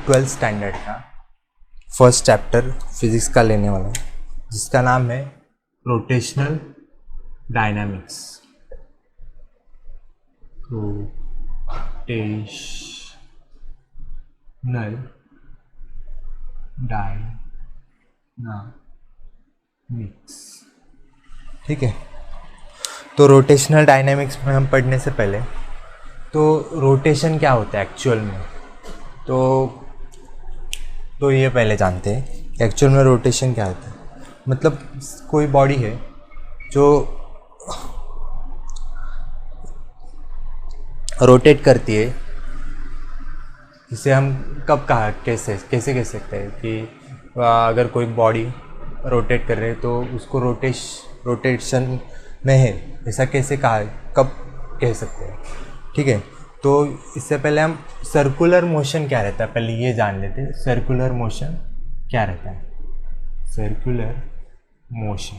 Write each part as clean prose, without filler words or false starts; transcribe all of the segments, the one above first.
Twelfth standard का first chapter physics का लेने वाला हूँ, जिसका नाम है रोटेशनल डायनामिक्स। रोटेशनल डायनामिक्स, ठीक है। तो रोटेशनल डायनामिक्स में हम पढ़ने से पहले तो रोटेशन क्या होता है एक्चुअल में, तो ये पहले जानते हैं कि एक्चुअल में रोटेशन क्या होता है। मतलब कोई बॉडी है जो रोटेट करती है, इसे हम कब कहा कैसे कह सकते हैं कि अगर कोई बॉडी रोटेट कर रहे है तो उसको रोटेशन में है, ऐसा कैसे कहा, कब कह सकते हैं, ठीक है। तो इससे पहले हम सर्कुलर मोशन क्या रहता है पहले ये जान लेते हैं। सर्कुलर मोशन क्या रहता है? सर्कुलर मोशन,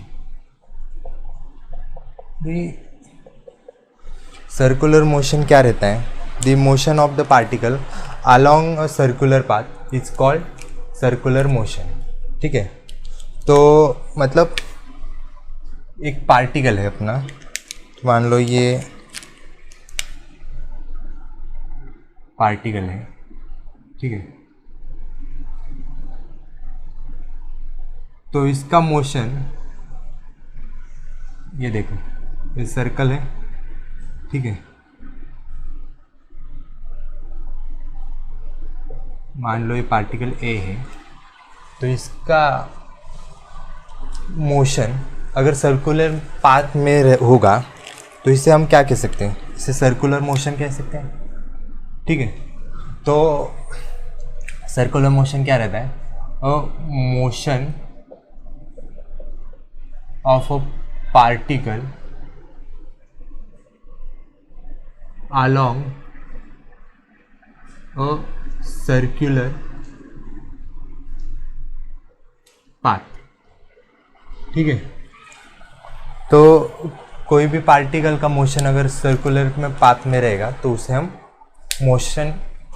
सर्कुलर मोशन क्या रहता है? The motion of the particle along a circular path is called circular motion, ठीक है। तो मतलब एक पार्टिकल है अपना, मान लो ये पार्टिकल है, ठीक है। तो इसका मोशन, ये देखो, ये सर्कल है, ठीक है। मान लो ये पार्टिकल ए है, तो इसका मोशन अगर सर्कुलर पाथ में होगा तो इसे हम क्या कह सकते हैं? इसे सर्कुलर मोशन कह सकते हैं, ठीक है। तो सर्कुलर मोशन क्या रहता है? Motion of a particle along a circular path, ठीक है। तो कोई भी पार्टिकल का मोशन अगर सर्कुलर में पाथ में रहेगा तो उसे हम मोशन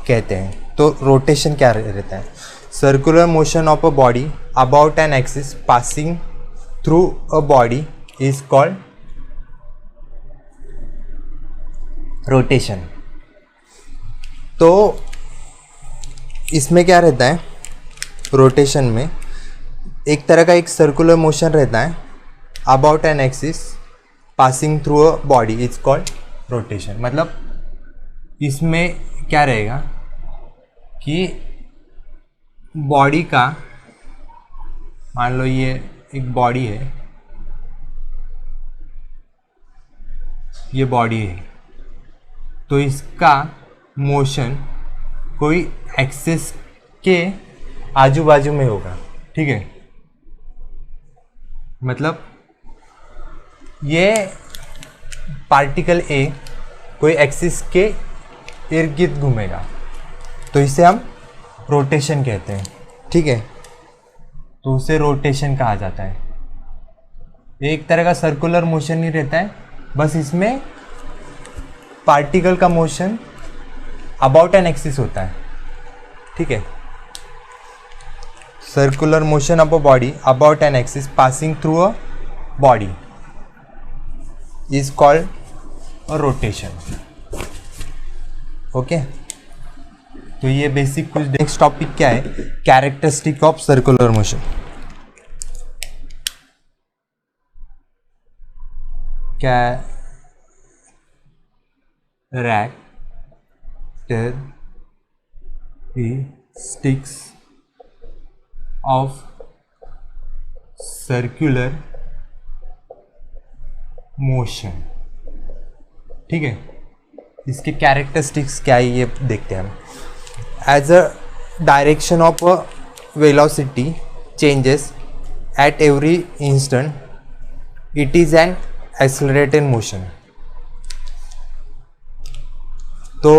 कहते हैं। तो रोटेशन क्या रहता है? Circular motion of a body about an axis passing through a body is called rotation. तो इसमें क्या रहता है? रोटेशन में एक तरह का एक सर्कुलर मोशन रहता है about an axis passing through a body is called rotation. मतलब इसमें क्या रहेगा कि बॉडी का, मान लो ये एक बॉडी है, ये बॉडी है, तो इसका मोशन कोई एक्सिस के आजू बाजू में होगा, ठीक है। मतलब ये पार्टिकल ए कोई एक्सिस के इर्द गिर्द घूमेगा, तो इसे हम रोटेशन कहते हैं, ठीक है। तो उसे रोटेशन कहा जाता है। एक तरह का सर्कुलर मोशन ही रहता है, बस इसमें पार्टिकल का मोशन अबाउट एन एक्सिस होता है, ठीक है। Circular motion of a body about an axis passing through a body is called a rotation, okay. तो ये बेसिक कुछ। नेक्स्ट टॉपिक क्या है? Characteristic of circular motion. Characteristics of circular motion, ठीक है। इसके कैरेक्टरिस्टिक्स क्या है ये देखते हैं हम। As a direction of a velocity changes at every instant it is an accelerated motion. तो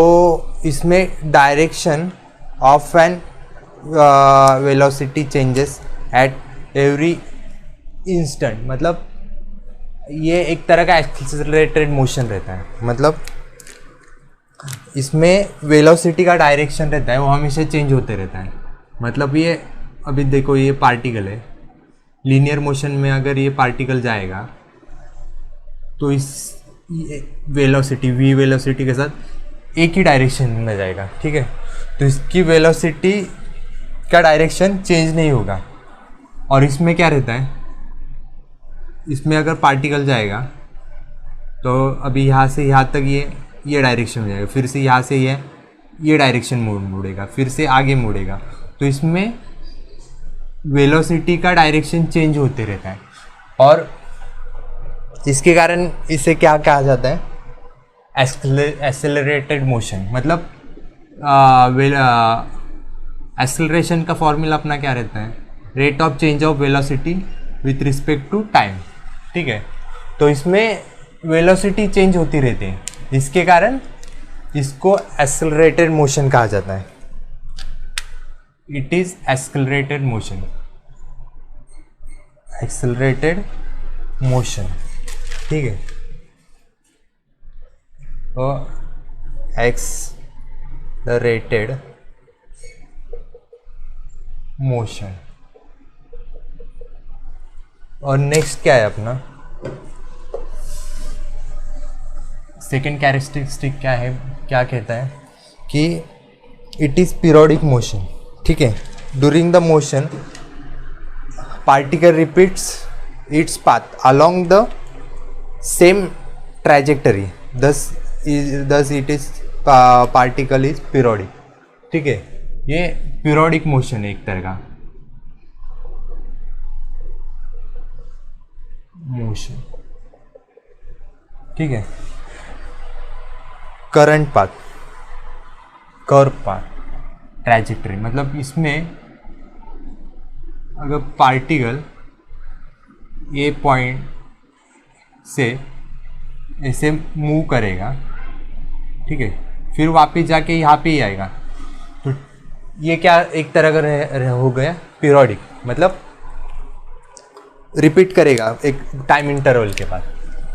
इसमें direction of an velocity changes at every instant, मतलब ये एक तरह का एक्सेलरेटेड मोशन रहता है। मतलब इसमें वेलोसिटी का डायरेक्शन रहता है वो हमेशा चेंज होते रहता है। मतलब ये अभी देखो ये पार्टिकल है, लीनियर मोशन में अगर ये पार्टिकल जाएगा तो इस वेलोसिटी v वेलोसिटी के साथ एक ही डायरेक्शन में जाएगा, ठीक है। तो इसकी वेलोसिटी का डायरेक्शन चेंज नहीं होगा। और इसमें क्या रहता है, इसमें अगर पार्टिकल जाएगा तो अभी यहाँ से यहाँ तक ये डायरेक्शन में जाएगा, फिर से यहाँ से ये डायरेक्शन मुड़ेगा, फिर से आगे मुड़ेगा। तो इसमें वेलोसिटी का डायरेक्शन चेंज होते रहता है और इसके कारण इसे क्या कहा जाता है, एक्सेलरेटेड मोशन। मतलब एक्सेलरेशन का फॉर्मूला अपना क्या रहता है, rate of change of velocity with respect to time, ठीक है। तो इसमें वेलोसिटी चेंज होती रहती है, इसके कारण इसको एक्सेलरेटेड मोशन कहा जाता है। It is accelerated motion, accelerated motion, ठीक है। तो एक्सेलरेटेड मोशन। और नेक्स्ट क्या है अपना, सेकेंड कैरेक्टरिस्टिक क्या है, क्या कहता है कि इट इज़ पीरियोडिक मोशन, ठीक है। During the motion particle repeats its path along the same trajectory, thus it is particle is periodic, ठीक है। ये पीरियोडिक मोशन है एक तरह का मोशन, ठीक है। Current path, curve path, trajectory, मतलब इसमें अगर पार्टिकल ये पॉइंट से ऐसे मूव करेगा, ठीक है, फिर वापस जाके यहाँ पे ही आएगा, तो ये क्या एक तरह का हो गया पीरियोडिक, मतलब रिपीट करेगा एक टाइम इंटरवल के बाद,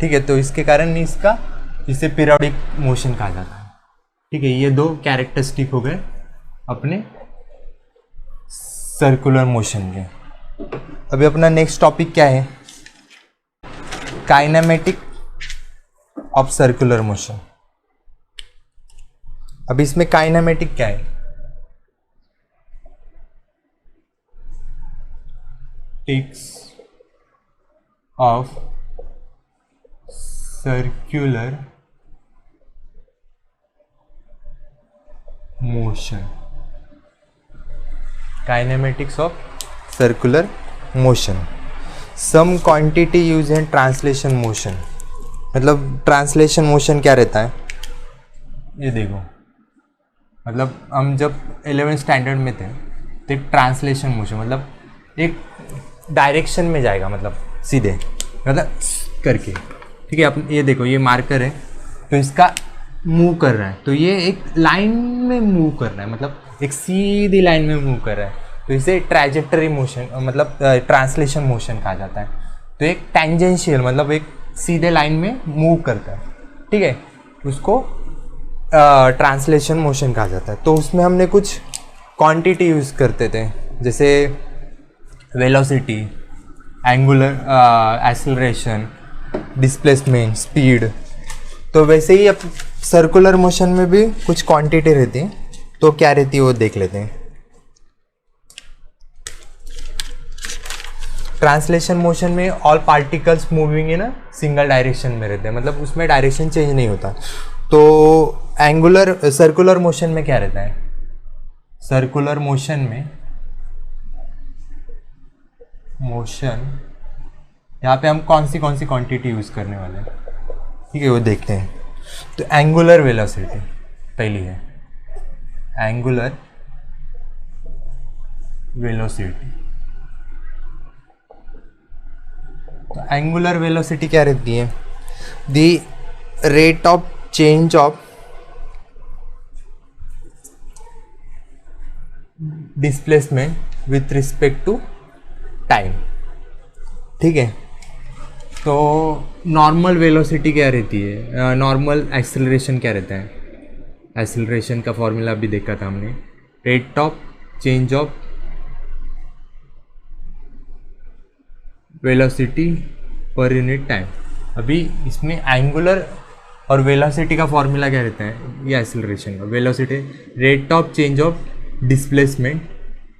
ठीक है। तो इसके कारण इसे पीरियोडिक मोशन कहा जाता है, ठीक है। ये दो कैरेक्टरिस्टिक हो गए अपने सर्कुलर मोशन के। अभी अपना नेक्स्ट टॉपिक क्या है, काइनेमेटिक ऑफ सर्कुलर मोशन। अब इसमें काइनेमेटिक क्या है, tics of circular motion, kinematics of circular motion. Some quantity use in translation motion. मतलब ट्रांसलेशन मोशन क्या रहता है, ये देखो, मतलब हम जब 11th स्टैंडर्ड में थे तो एक ट्रांसलेशन मोशन मतलब एक डायरेक्शन में जाएगा, मतलब सीधे, मतलब करके, ठीक है। आप ये देखो, ये मार्कर है तो इसका मूव कर रहा है, तो ये एक लाइन में मूव कर रहा है, मतलब एक सीधी लाइन में मूव कर रहा है, तो इसे ट्रैजेक्टरी मोशन मतलब ट्रांसलेशन मोशन कहा जाता है। तो एक टेंजेंशियल मतलब एक सीधे लाइन में मूव करता है, ठीक है, उसको ट्रांसलेशन मोशन कहा जाता है। तो उसमें हमने कुछ क्वांटिटी यूज़ करते थे, जैसे velocity, angular acceleration, displacement, speed. तो वैसे ही अब सर्कुलर मोशन में भी कुछ क्वांटिटी रहती है, तो क्या रहती है वो देख लेते हैं। ट्रांसलेशन मोशन में all particles moving in a single direction में रहते हैं, मतलब उसमें डायरेक्शन चेंज नहीं होता। तो सर्कुलर मोशन में क्या रहता है, सर्कुलर मोशन में यहाँ पे हम कौन सी क्वांटिटी यूज़ करने वाले हैं, ठीक है, वो देखते हैं। तो एंगुलर वेलोसिटी पहली है, एंगुलर वेलोसिटी। तो एंगुलर वेलोसिटी क्या रहती है, the rate of change of displacement with respect to time, ठीक है। तो नॉर्मल वेलोसिटी क्या रहती है, नॉर्मल एक्सेलरेशन क्या रहता है, एक्सेलरेशन का फॉर्मूला अभी देखा था हमने, rate of change of velocity per unit time. अभी इसमें एंगुलर और वेलोसिटी का फॉर्मूला क्या रहता है, ये एक्सेलरेशन का, velocity rate of change of displacement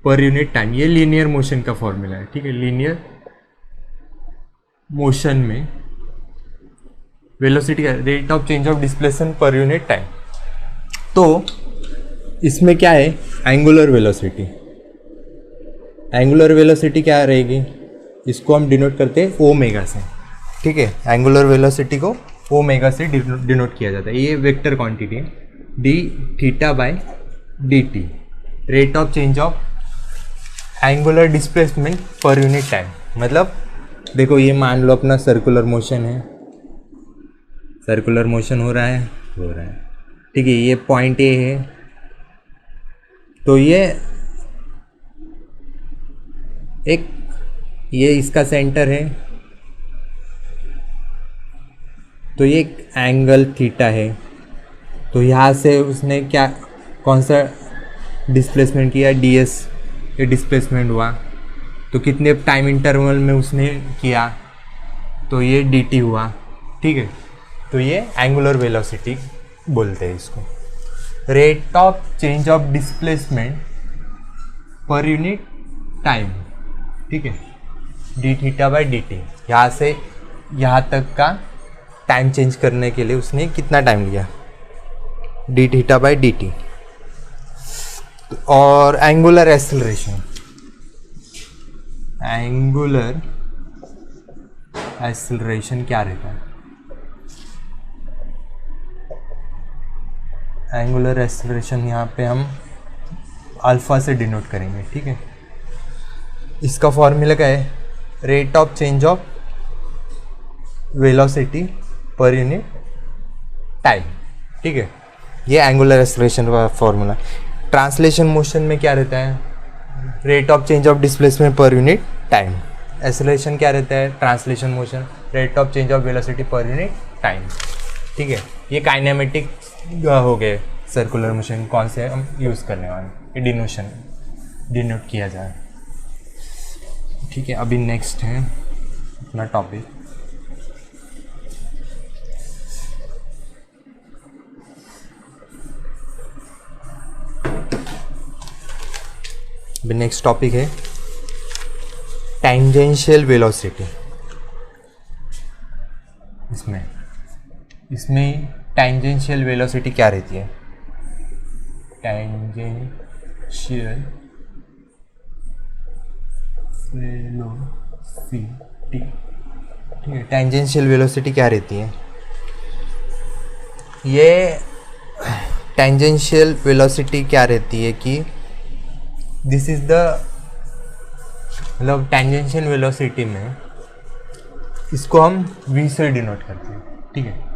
per unit time, ये लीनियर मोशन का फॉर्मूला है, ठीक है। लीनियर मोशन में वेलोसिटी का rate of change of displacement per unit time. तो इसमें क्या है, एंगुलर वेलोसिटी, एंगुलर वेलोसिटी क्या रहेगी, इसको हम डिनोट करते हैं ओमेगा से, ठीक है। एंगुलर वेलोसिटी को ओमेगा से डिनोट किया जाता है। ये वेक्टर क्वांटिटी है, D theta by D T, rate of change of angular displacement per unit time. मतलब देखो ये मान लो अपना सर्कुलर मोशन है, सर्कुलर मोशन हो रहा है, ठीक है। ये पॉइंट ए है, तो ये इसका सेंटर है, तो ये एक एंगल थीटा है। तो यहाँ से उसने क्या, कौन सा डिस्प्लेसमेंट किया, डीएस, ये डिस्प्लेसमेंट हुआ। तो कितने टाइम इंटरवल में उसने किया, तो ये dt हुआ, ठीक है। तो ये एंगुलर वेलोसिटी बोलते हैं इसको। Rate of change of displacement per unit time, ठीक है, D theta by D T. यहाँ से यहाँ तक का टाइम चेंज करने के लिए उसने कितना टाइम लिया, D theta by D T. और एंगुलर एक्सेलरेशन, एंगुलर एक्सेलरेशन क्या रहता है, एंगुलर एक्सेलरेशन यहाँ पे हम अल्फा से डिनोट करेंगे, ठीक है। इसका फॉर्मूला क्या है, rate of change of velocity per unit time, ठीक है। ये एंगुलर एक्सेलरेशन का फॉर्मूला। ट्रांसलेशन मोशन में क्या रहता है, rate of change of displacement per unit time. Acceleration क्या रहता है, translation motion, rate of change of velocity per unit time, ठीक है। ये काइनेमेटिक हो गए सर्कुलर मोशन, कौन से हम यूज़ करने वाले, ये डिनोट किया जाए, ठीक है। अभी नेक्स्ट है अपना टॉपिक, अभी नेक्स्ट टॉपिक है टेंजेंशियल वेलोसिटी। इसमें टेंजेंशियल वेलोसिटी क्या रहती है, टेंजेंशियल वेलोसिटी, ठीक है। टेंजेंशियल वेलोसिटी क्या रहती है, ये टेंजेंशियल वेलोसिटी क्या रहती है कि दिस इज द, मतलब टेंजेंशियल वेलोसिटी में इसको हम v से डिनोट करते हैं, ठीक है।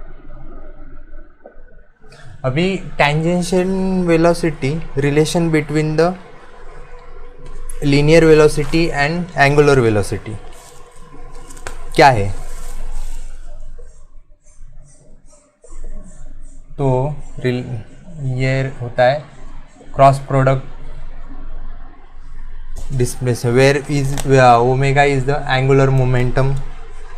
अभी tangential velocity relation between the linear velocity and angular velocity क्या है, तो ये होता है cross product displacement, where is omega is the angular momentum,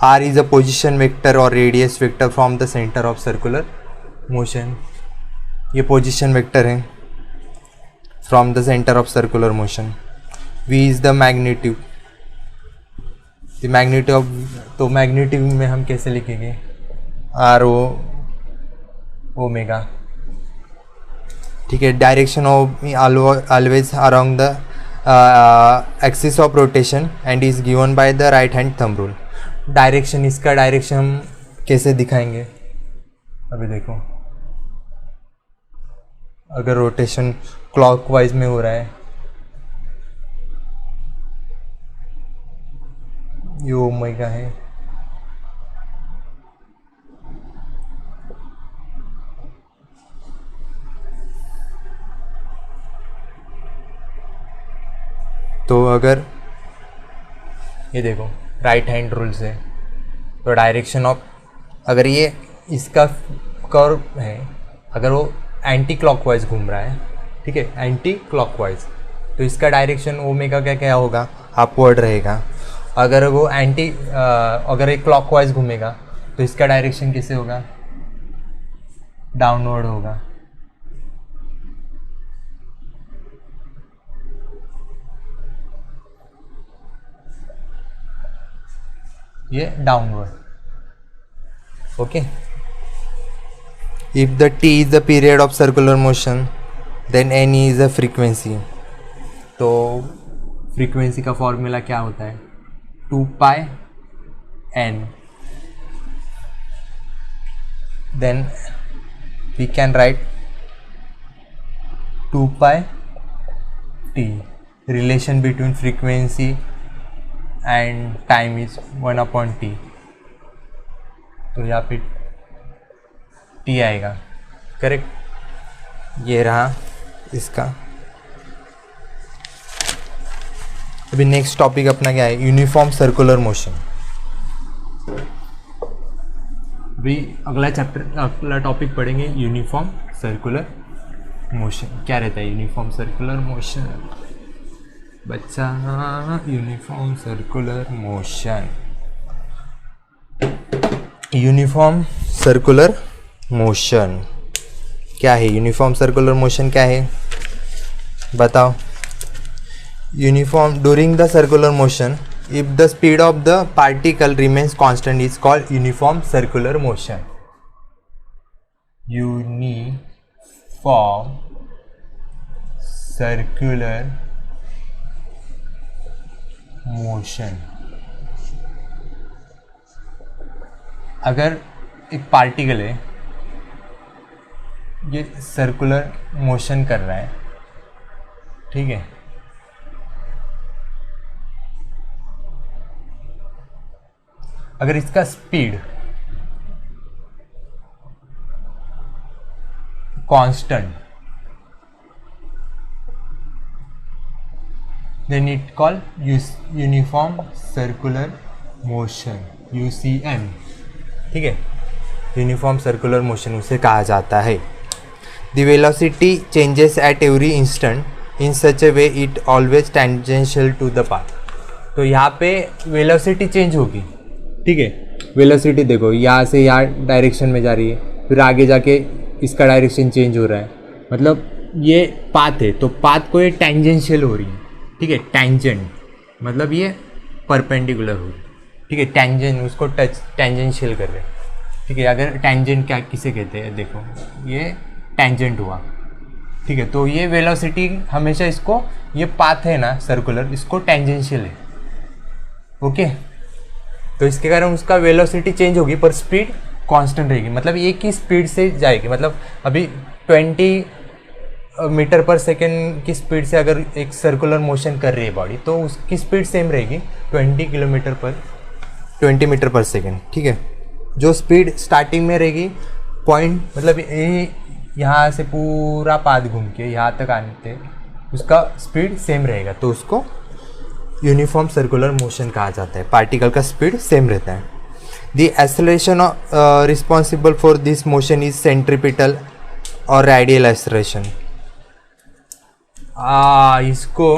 r is a position vector or radius vector from the center of circular motion। ये position vector है from the center of circular motion। v is the magnitude, the magnitude of, तो magnitude में हम कैसे लिखेंगे, r o omega, ठीक है। Direction of always around the axis of rotation and is given by the right hand thumb rule. Direction, इसका direction हम कैसे दिखाएंगे, अभी देखो, अगर रोटेशन क्लॉकवाइज में हो रहा है, ये ओमेगा है, तो अगर ये देखो राइट हैंड रूल से, तो डायरेक्शन ऑफ, अगर ये इसका कर्व है, अगर वो एंटी क्लॉकवाइज घूम रहा है, ठीक है, एंटी क्लॉकवाइज, तो इसका डायरेक्शन ओमेगा का क्या होगा, अपवर्ड रहेगा। अगर वो अगर एक क्लॉकवाइज घूमेगा तो इसका डायरेक्शन कैसे होगा, डाउनवर्ड होगा। ये downward, okay. If the T is the period of circular motion then n is a frequency. तो फ्रीक्वेंसी का फॉर्मूला क्या होता है, 2 pi n, then we can write 2 pi t, relation between frequency and time is 1/t, तो यहाँ पे T आएगा, correct. ये रहा इसका। अभी नेक्स्ट टॉपिक अपना क्या है, यूनिफॉर्म सर्कुलर मोशन। अभी अगला टॉपिक पढ़ेंगे यूनिफॉर्म सर्कुलर मोशन। क्या रहता है यूनिफॉर्म सर्कुलर मोशन बच्चा, uniform circular motion, uniform circular motion क्या है, यूनिफॉर्म सर्कुलर मोशन क्या है बताओ। Uniform during the circular motion if the speed of the particle remains constant is called uniform circular motion. Uniform circular motion, अगर एक particle है ये circular motion कर रहा है, ठीक है, अगर इसका speed constant then it call uniform circular motion, UCM, ठीक है, यूनिफॉर्म सर्कुलर मोशन उसे कहा जाता है। The velocity changes at every instant in such a way it always tangential to the path. तो यहाँ पे वेलोसिटी चेंज होगी, ठीक है, वेलोसिटी देखो यहाँ से यहाँ डायरेक्शन में जा रही है, फिर आगे जाके इसका डायरेक्शन चेंज हो रहा है, मतलब ये पाथ है, तो पाथ को ये टेंजेंशियल हो रही है, ठीक है, टेंजेंट मतलब ये परपेंडिकुलर हो रही है, ठीक है, टेंजेंट उसको टच टेंजेंशियल कर रहे हैं, ठीक है। अगर टेंजेंट क्या किसे कहते हैं, देखो ये टेंजेंट हुआ, ठीक है, तो ये वेलोसिटी हमेशा इसको, ये पाथ है ना सर्कुलर, इसको टेंजेंशियल है, ओके। तो इसके कारण उसका वेलोसिटी चेंज होगी पर स्पीड कांस्टेंट रहेगी, मतलब एक ही स्पीड से जाएगी, मतलब अभी 20 मीटर पर सेकेंड की स्पीड से अगर एक सर्कुलर मोशन कर रही है बॉडी तो उसकी स्पीड सेम रहेगी 20 मीटर पर सेकेंड, ठीक है। जो स्पीड स्टार्टिंग में रहेगी पॉइंट, मतलब यहाँ से पूरा पाथ घूम के यहाँ तक आने उसका स्पीड सेम रहेगा, तो उसको यूनिफॉर्म सर्कुलर मोशन कहा जाता है, पार्टिकल का स्पीड सेम रहता है। The acceleration responsible for this motion is centripetal और रेडियल एक्सेलरेशन। इसको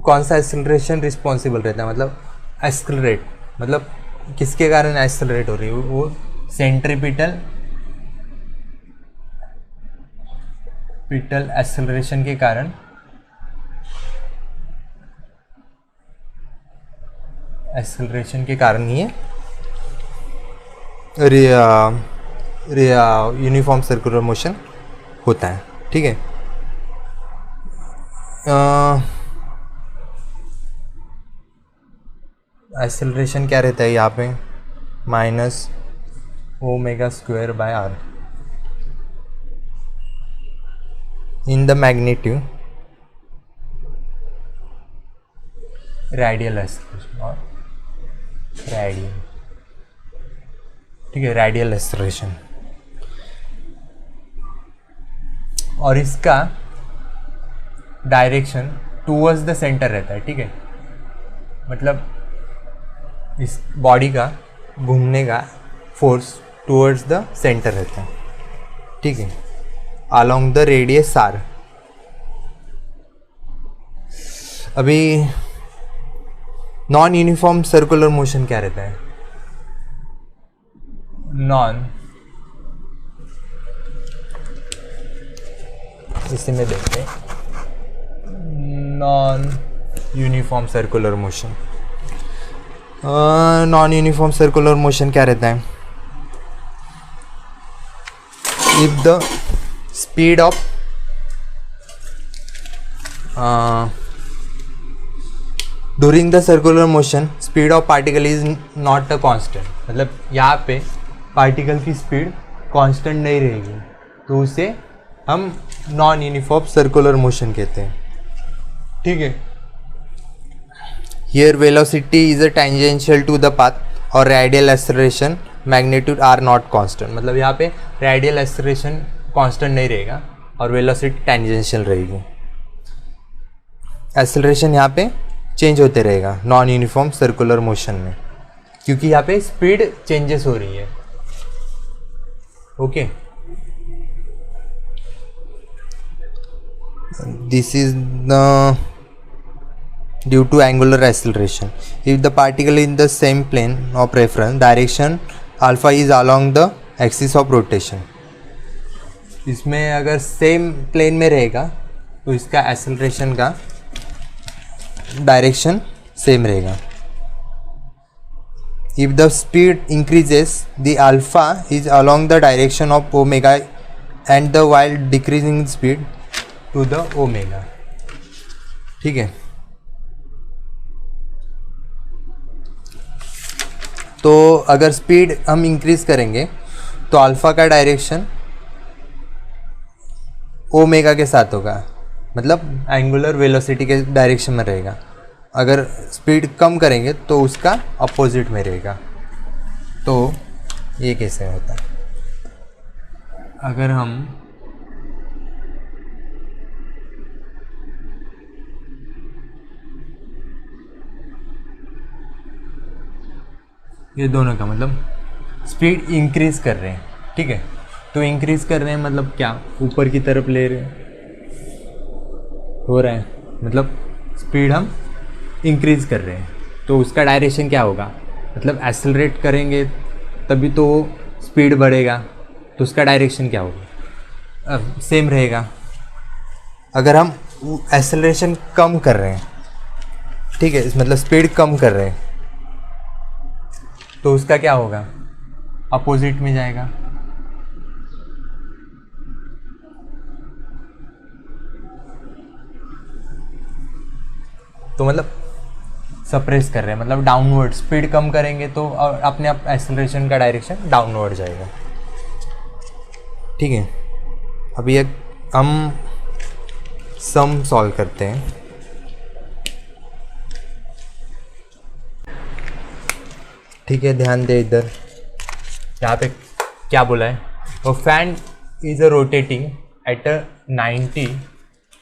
कौन सा एक्सेलरेशन रिस्पॉन्सिबल रहता है, मतलब एक्सेलरेट, मतलब किसके कारण एक्सेलरेट हो रही है, वो सेंट्रीपिटल एक्सेलरेशन के कारण ही यूनिफॉर्म सर्कुलर मोशन होता है, ठीक है। एक्सेलरेशन क्या रहता है यहाँ पे, -ω² r in the magnitude radial acceleration और रेडियल, ठीक है, रेडियल एक्सेलरेशन, और इसका डायरेक्शन टूवर्ड्स द सेंटर रहता है, ठीक है, मतलब इस बॉडी का घूमने का फोर्स टूवर्ड्स द सेंटर रहता है, ठीक है, along the radius r। अभी नॉन यूनिफॉर्म सर्कुलर मोशन क्या रहता है? इसी में देखते हैं non uniform circular motion. Non uniform circular motion क्या रहता है? If the speed of during the circular motion speed of particle is not a constant, मतलब यहाँ पे पार्टिकल की स्पीड कांस्टेंट नहीं रहेगी, तो उसे हम नॉन यूनिफॉर्म सर्कुलर मोशन कहते हैं। ठीक है, here velocity is a tangential to the path और radial acceleration magnitude are not constant, मतलब यहाँ पे रेडियल एक्सेलरेशन कांस्टेंट नहीं रहेगा और वेलोसिटी टेंजेंशियल रहेगी। एक्सेलरेशन यहाँ पे चेंज होते रहेगा नॉन यूनिफॉर्म सर्कुलर मोशन में, क्योंकि यहाँ पे स्पीड चेंजेस हो रही है। Okay, this is the due to angular acceleration. If the particle in the same plane of reference direction alpha is along the axis of rotation. इसमें अगर same plane में रहेगा तो इसका एक्सेलरेशन का डायरेक्शन सेम रहेगा। If the speed increases the alpha is along the direction of omega and the while decreasing speed to the omega. ठीक है, तो अगर स्पीड हम इंक्रीज करेंगे तो अल्फा का डायरेक्शन ओमेगा के साथ होगा, मतलब एंगुलर वेलोसिटी के डायरेक्शन में रहेगा। अगर स्पीड कम करेंगे तो उसका अपोजिट में रहेगा। तो ये कैसे होता है? अगर हम ये दोनों का मतलब स्पीड इंक्रीज कर रहे हैं, ठीक है, तो इंक्रीज कर रहे हैं मतलब क्या, ऊपर की तरफ ले रहे हैं, हो रहा है, मतलब स्पीड हम इंक्रीज कर रहे हैं, तो उसका डायरेक्शन क्या होगा, मतलब एक्सेलरेट करेंगे तभी तो स्पीड बढ़ेगा, तो उसका डायरेक्शन क्या होगा, सेम रहेगा। अगर हम एक्सेलरेशन कम कर रहे हैं, ठीक है, मतलब स्पीड कम कर रहे हैं, तो उसका क्या होगा, अपोजिट में जाएगा। तो मतलब सप्रेस कर रहे हैं, मतलब डाउनवर्ड, स्पीड कम करेंगे तो अपने आप एक्सेलरेशन का डायरेक्शन डाउनवर्ड जाएगा। ठीक है, अभी एक हम सम सॉल्व करते हैं। ठीक है, ध्यान दे इधर, यहाँ पे क्या बोला है, वो fan is a rotating at a 90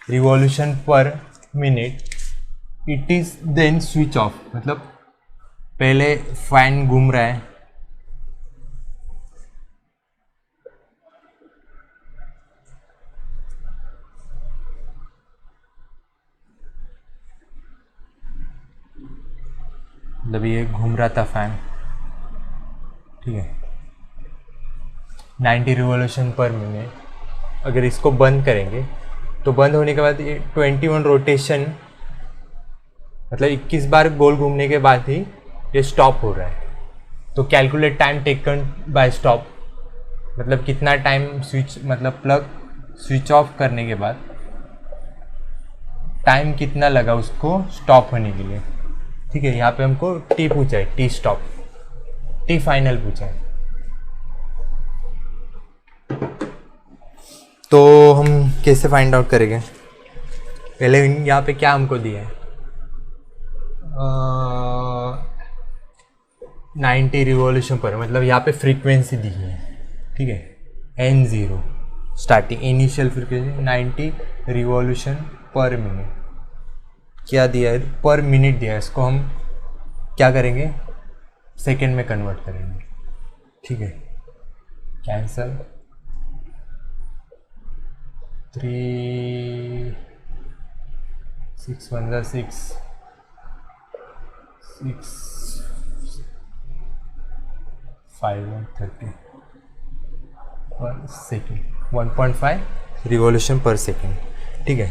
revolution per minute, it is then switch off, मतलब पहले फैन घूम रहा है, मतलब ये घूम रहा था फैन, ठीक है, 90 रिवॉल्यूशन पर मिनट। अगर इसको बंद करेंगे तो बंद होने के बाद ये 21 रोटेशन, मतलब 21 बार गोल घूमने के बाद ही ये स्टॉप हो रहा है। तो calculate time taken by stop, मतलब कितना टाइम स्विच, मतलब प्लग स्विच ऑफ करने के बाद टाइम कितना लगा उसको स्टॉप होने के लिए। ठीक है, यहाँ पे हमको टी पूछा है, टी स्टॉप, टी फाइनल पूछा है। तो हम कैसे फाइंड आउट करेंगे, पहले यहाँ पे क्या हमको दिया है, 90 रिवॉल्यूशन पर, मतलब यहाँ पे फ्रीक्वेंसी दी है, ठीक है, N0 starting initial frequency 90 revolution per minute, क्या दिया है, पर मिनट दिया है, इसको हम क्या करेंगे, सेकेंड में कन्वर्ट करेंगे। ठीक है, कैंसल, 3 6 1 6 6 5 30 पर सेकेंड 1.5 रिवॉल्यूशन पर सेकेंड। ठीक है,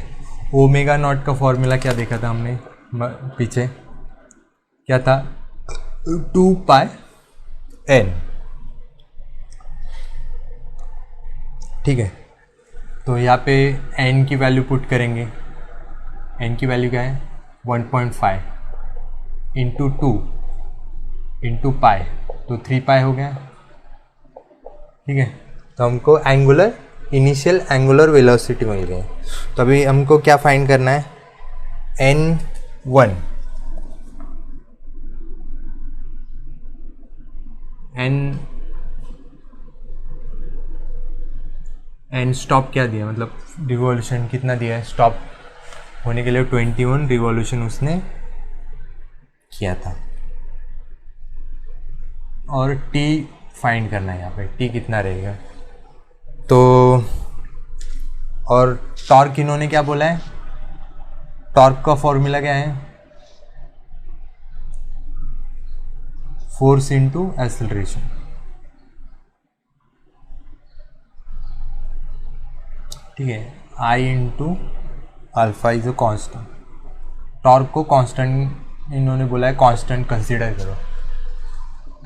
ओमेगा नॉट का फॉर्मूला क्या देखा था हमने पीछे, क्या था 2 पाई n। ठीक है, तो यहाँ पे n की वैल्यू पुट करेंगे। n की वैल्यू क्या है 1.5 इंटू 2 इंटू पाई, तो 3 पाई हो गया। ठीक है, तो हमको एंगुलर इनिशियल एंगुलर वेलोसिटी मिल गई। तो अभी हमको क्या फाइंड करना है, n1 n स्टॉप क्या दिया, मतलब रिवॉल्यूशन कितना दिया है स्टॉप होने के लिए, 21 रिवॉल्यूशन उसने किया था। और t फाइंड करना है यहाँ पे, t कितना रहेगा। तो और टॉर्क इन्होंने क्या बोला है, टॉर्क का फॉर्मूला क्या है, फोर्स इंटू एक्सेलरेशन। ठीक है, I into alpha is a constant. Torque को कांस्टेंट इन्होंने बोला है, कांस्टेंट कंसीडर करो।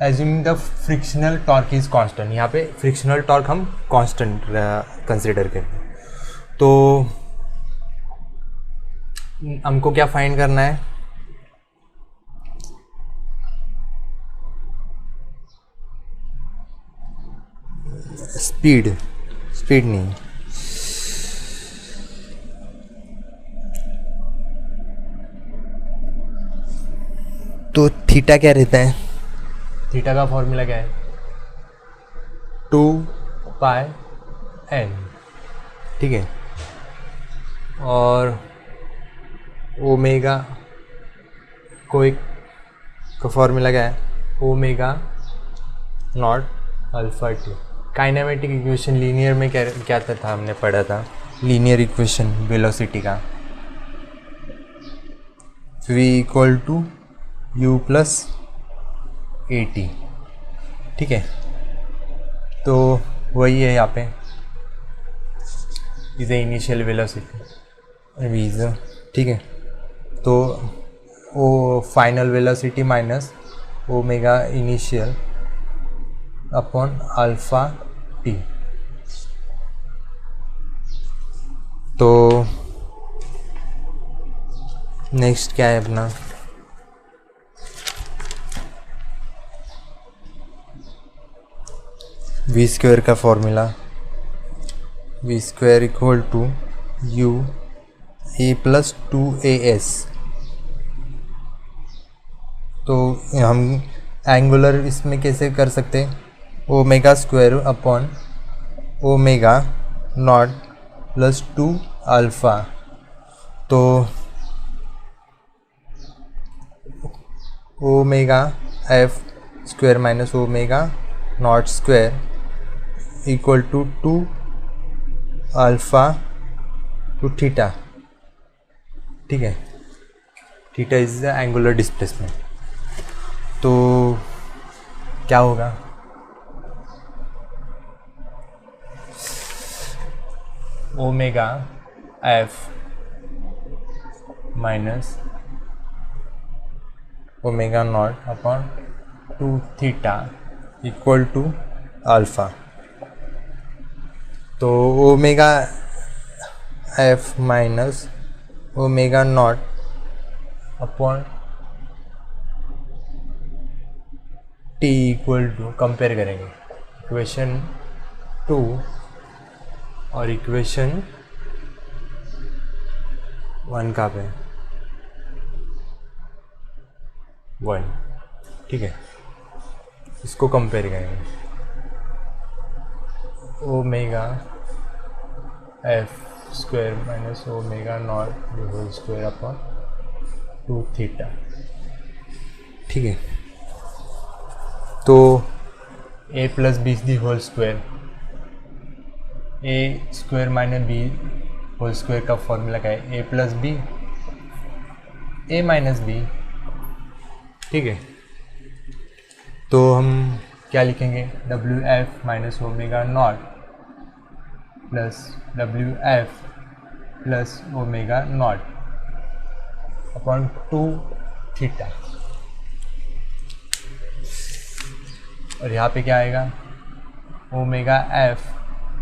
Assuming the frictional torque is constant, यहाँ पे फ्रिक्शनल टॉर्क हम कांस्टेंट कंसीडर करें। तो हमको क्या फाइंड करना है, स्पीड नहीं, तो थीटा क्या रहता है, थीटा का फॉर्मूला क्या है 2 पाई n। ठीक है, और ओमेगा को एक का फॉर्मूला क्या है, omega not alpha t. Kinematic equation linear में क्या था हमने पढ़ा था, लीनियर इक्वेशन वेलोसिटी का, v equal to u plus a t. ठीक है, तो वही है यहाँ पे, इज ए इनिशियल वेलोसिटी वीज। ठीक है, तो वो final velocity minus omega initial upon alpha t. तो नेक्स्ट क्या है अपना, वी स्क्वायर का formula, v square equal to u a plus 2as। तो हम एंगुलर इसमें कैसे कर सकते हैं, omega square upon omega not plus 2 alpha. तो omega F square minus omega naught square equal to 2 alpha to theta. ठीक है, theta is the angular displacement. तो क्या होगा, omega F minus omega not upon 2 theta equal to alpha. तो omega F minus omega not upon t equal to, compare करेंगे equation 2 और equation 1 का पे 1। ठीक है, इसको कंपेयर करेंगे, omega F square minus omega not whole square upon 2 थीटा। ठीक है, तो a plus B the whole square, A square minus B whole square का फॉर्मूला क्या है, A plus B A minus B. ठीक है, तो हम क्या लिखेंगे, W F minus omega not plus W F plus omega not upon 2 थीटा। और यहाँ पे क्या आएगा, omega F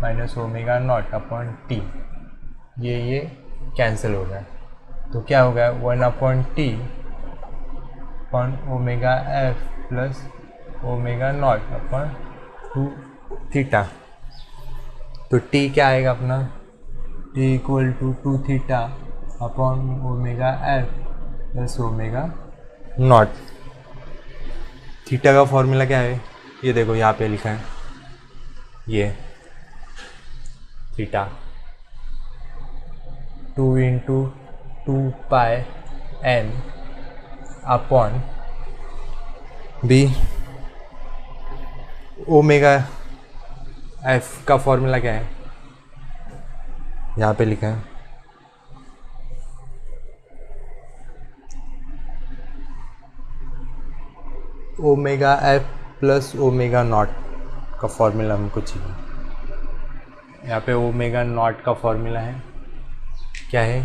minus omega not upon t, ये कैंसिल हो गया, तो क्या हो गया 1/t upon omega f plus omega not upon 2 theta. तो t क्या आएगा अपना, t equal to 2 theta upon omega f plus omega not. Theta का फॉर्मूला क्या है, ये देखो यहाँ पे लिखा है, ये theta 2 into 2 pi n upon b. Omega f का फॉर्मूला क्या है, यहाँ पे लिखा है, omega f plus omega not का फॉर्मूला हमको चाहिए। यहाँ पे ओमेगा नॉट का फॉर्मूला है, क्या है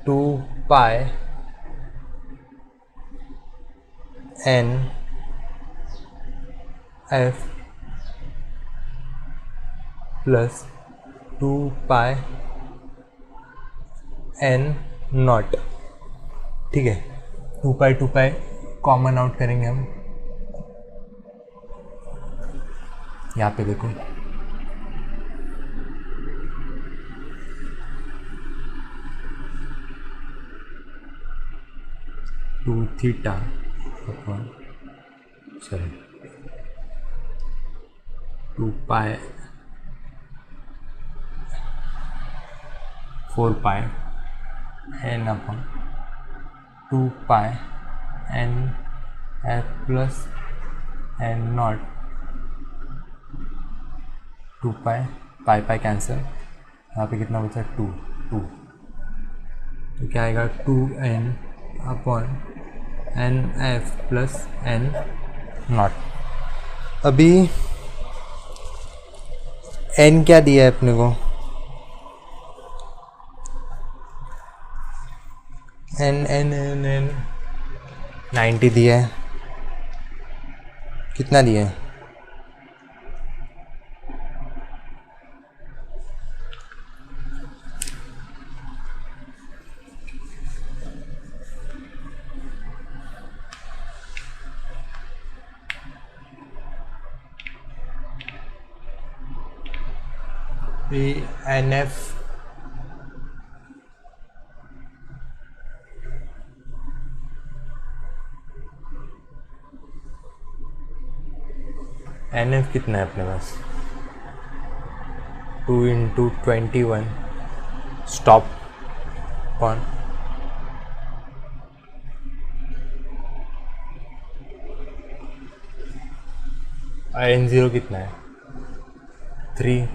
2 pi n F plus 2 pi n not. ठीक है, 2 पाई कॉमन आउट करेंगे हम, यहाँ पे देखो 2 theta upon 2 pi 4 pi n upon 2 pi n f plus n not 2 pi cancel, यहाँ पे कितना बचा 2, तो क्या आएगा 2n upon n f plus n not. अभी n क्या दिया है अपने को, n 90 दिया है, कितना दिया है, एन एफ कितना है अपने पास 2 इंटू 21 स्टॉप ऑन n0 कितना है 3,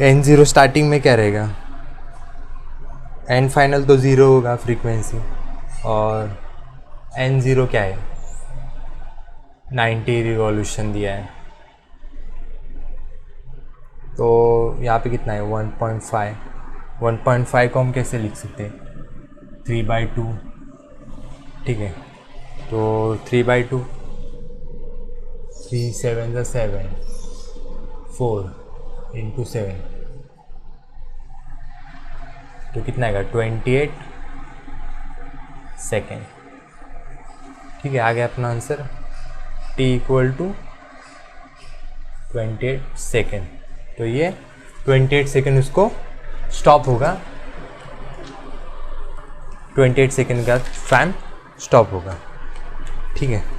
n0 स्टार्टिंग में क्या रहेगा, n फाइनल तो 0 होगा फ्रीक्वेंसी, और n0 क्या है 90 रिवॉल्यूशन दिया है, तो यहाँ पे कितना है 1.5 को हम कैसे लिख सकते हैं 3/2। ठीक है, तो 3/2 3 7 7 4 इंटू 7, तो कितना आएगा 28 सेकेंड। ठीक है, आ गया अपना answer t equal to 28 second. तो ये 28 सेकेंड उसको स्टॉप होगा, 28 सेकेंड के बाद फैन स्टॉप होगा। ठीक है।